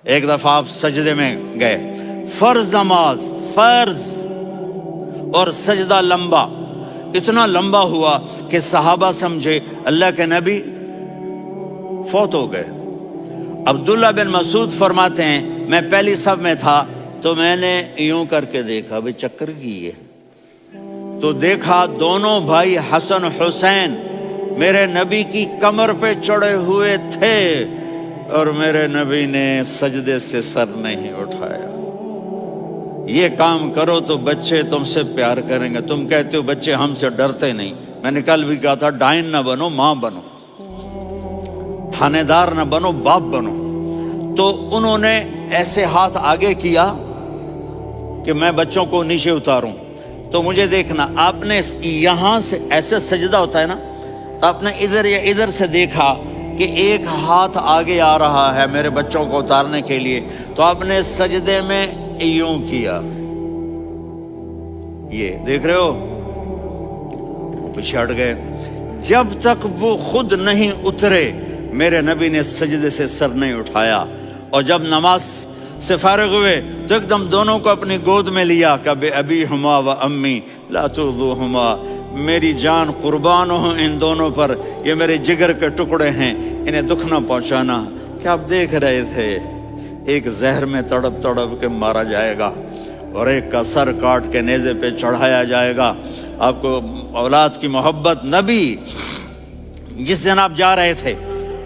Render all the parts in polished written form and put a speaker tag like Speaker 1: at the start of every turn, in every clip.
Speaker 1: ایک دفعہ آپ سجدے میں گئے، فرض نماز، فرض، اور سجدہ لمبا، اتنا لمبا ہوا کہ صحابہ سمجھے اللہ کے نبی فوت ہو گئے۔ عبداللہ بن مسعود فرماتے ہیں میں پہلی صف میں تھا تو میں نے یوں کر کے دیکھا، بھئی چکر کی ہے، تو دیکھا دونوں بھائی حسن حسین میرے نبی کی کمر پہ چڑھے ہوئے تھے اور میرے نبی نے سجدے سے سر نہیں اٹھایا۔ یہ کام کرو تو بچے تم سے پیار کریں گے۔ تم کہتے ہو بچے ہم سے ڈرتے نہیں، میں نے کل بھی کہا تھا ڈائن نہ بنو، ماں بنو، تھانے دار نہ بنو، باپ بنو۔ تو انہوں نے ایسے ہاتھ آگے کیا کہ میں بچوں کو نیچے اتاروں، تو مجھے دیکھنا، آپ نے یہاں سے ایسے سجدہ ہوتا ہے نا، تو آپ نے ادھر یا ادھر سے دیکھا کہ ایک ہاتھ آگے آ رہا ہے میرے بچوں کو اتارنے کے لیے، تو آپ نے سجدے میں یوں کیا، یہ دیکھ رہے ہو، وہ پیچھے ہٹ گئے۔ جب تک وہ خود نہیں اترے میرے نبی نے سجدے سے سر نہیں اٹھایا، اور جب نماز سے فارغ ہوئے تو ایک دم دونوں کو اپنی گود میں لیا کہ بے ابی ہما و امی لا تؤذوہما، میری جان قربان ہو ان دونوں پر، یہ میرے جگر کے ٹکڑے ہیں، انہیں دکھ نہ پہنچانا۔ کیا آپ دیکھ رہے تھے ایک زہر میں تڑپ تڑپ کے مارا جائے گا اور ایک کا سر کاٹ کے نیزے پہ چڑھایا جائے گا۔ آپ کو اولاد کی محبت، نبی جس دن آپ جا رہے تھے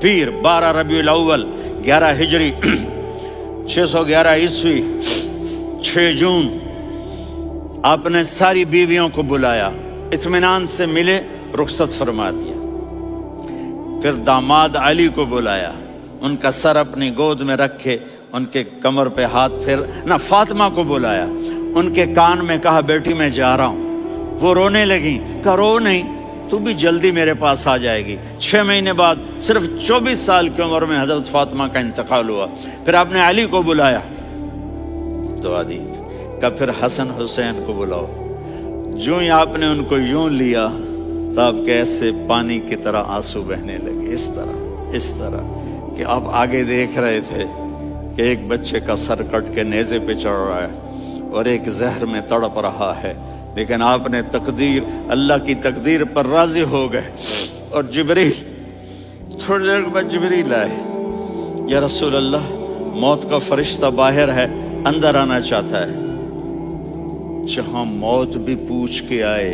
Speaker 1: پیر 12 ربیع الاول 11 ہجری 611 عیسوی 6 جون، آپ نے ساری بیویوں کو بلایا، اطمینان سے ملے، رخصت فرما دیا۔ پھر داماد علی کو بلایا، ان کا سر اپنی گود میں رکھے، ان کے کمر پہ ہاتھ پھیر نہ، فاطمہ کو بلایا، ان کے کان میں کہا بیٹی میں جا رہا ہوں۔ وہ رونے لگیں، کہا رو نہیں، تو بھی جلدی میرے پاس آ جائے گی۔ 6 مہینے بعد صرف 24 سال کی عمر میں حضرت فاطمہ کا انتقال ہوا۔ پھر آپ نے علی کو بلایا، دعا دی، کہا پھر حسن حسین کو بلاؤ۔ جو ہی آپ نے ان کو یوں لیا تو آپ کے ایسے پانی کی طرح آنسو بہنے لگے، اس طرح کہ آپ آگے دیکھ رہے تھے کہ ایک بچے کا سر کٹ کے نیزے پہ چڑھ رہا ہے اور ایک زہر میں تڑپ رہا ہے، لیکن آپ نے تقدیر، اللہ کی تقدیر پر راضی ہو گئے۔ اور جبریل، تھوڑی دیر بعد جبریل آئے، یا رسول اللہ موت کا فرشتہ باہر ہے، اندر آنا چاہتا ہے۔ جہاں موت بھی پوچھ کے آئے،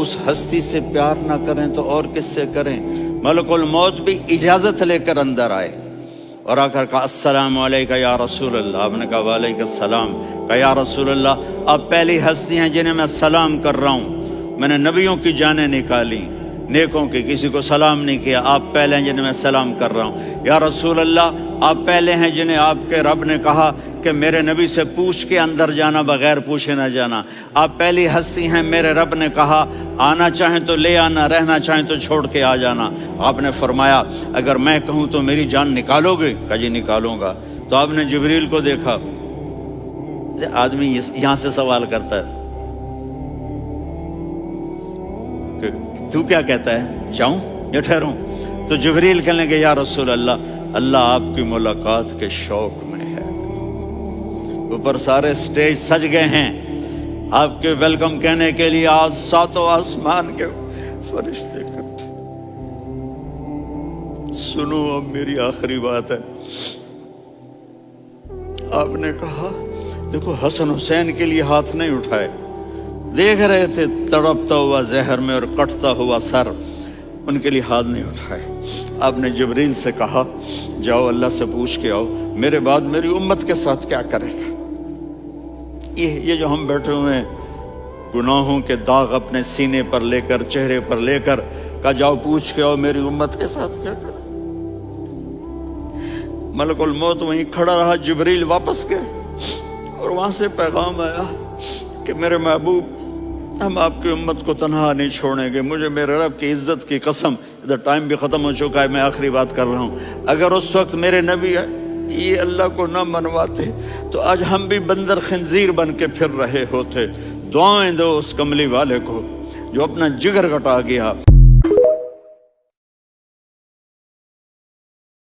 Speaker 1: اس ہستی سے پیار نہ کریں تو اور کس سے کریں؟ ملک الموت بھی اجازت لے کر اندر آئے اور آ کر کہا السلام علیکہ یا رسول اللہ۔ آپ نے کہا وعلیکم السلام۔ کہا یا رسول اللہ آپ پہلی ہستی ہیں جنہیں میں سلام کر رہا ہوں، میں نے نبیوں کی جانیں نکالی، نیکوں کی، کسی کو سلام نہیں کیا، آپ پہلے ہیں جنہیں میں سلام کر رہا ہوں۔ یا رسول اللہ آپ پہلے ہیں جنہیں آپ کے رب نے کہا کہ میرے نبی سے پوچھ کے اندر جانا، بغیر پوچھے نہ جانا۔ آپ پہلی ہستی ہیں، میرے رب نے کہا آنا چاہیں تو لے آنا، رہنا چاہیں تو چھوڑ کے آ جانا۔ آپ نے فرمایا اگر میں کہوں تو میری جان نکالو گے؟ کہا جی نکالوں گا۔ تو آپ نے جبریل کو دیکھا، آدمی یہاں سے سوال کرتا ہے کہ تو کیا کہتا ہے، جاؤں یا ٹھہروں؟ تو جبریل کہنے لگے یا رسول اللہ اللہ آپ کی ملاقات کے شوق میں ہے۔ اوپر سارے سٹیج سج گئے ہیں آپ کے ویلکم کہنے کے لیے، آج 7 آسمان کے فرشتے اکٹھے۔ سنو اب میری آخری بات ہے۔ آپ نے کہا دیکھو حسن حسین کے لیے ہاتھ نہیں اٹھائے، دیکھ رہے تھے تڑپتا ہوا زہر میں اور کٹتا ہوا سر، ان کے لیے ہاتھ نہیں اٹھائے۔ آپ نے جبریل سے کہا جاؤ اللہ سے پوچھ کے آؤ میرے بعد میری امت کے ساتھ کیا کرے گا۔ یہ جو ہم بیٹھے ہوئے ہیں گناہوں کے داغ اپنے سینے پر لے کر، چہرے پر لے کر، کہا جاؤ پوچھ کے آؤ میری امت کے ساتھ کیا کرے۔ ملک الموت وہیں کھڑا رہا، جبریل واپس گئے اور وہاں سے پیغام آیا کہ میرے محبوب ہم آپ کی امت کو تنہا نہیں چھوڑیں گے، مجھے میرے رب کی عزت کی قسم، ادھر ٹائم بھی ختم ہو چکا ہے، میں آخری بات کر رہا ہوں، اگر اس وقت میرے نبی یہ اللہ کو نہ منواتے تو آج ہم بھی بندر خنزیر بن کے پھر رہے ہوتے۔ دعائیں دو اس کملی والے کو جو اپنا جگر کٹا گیا۔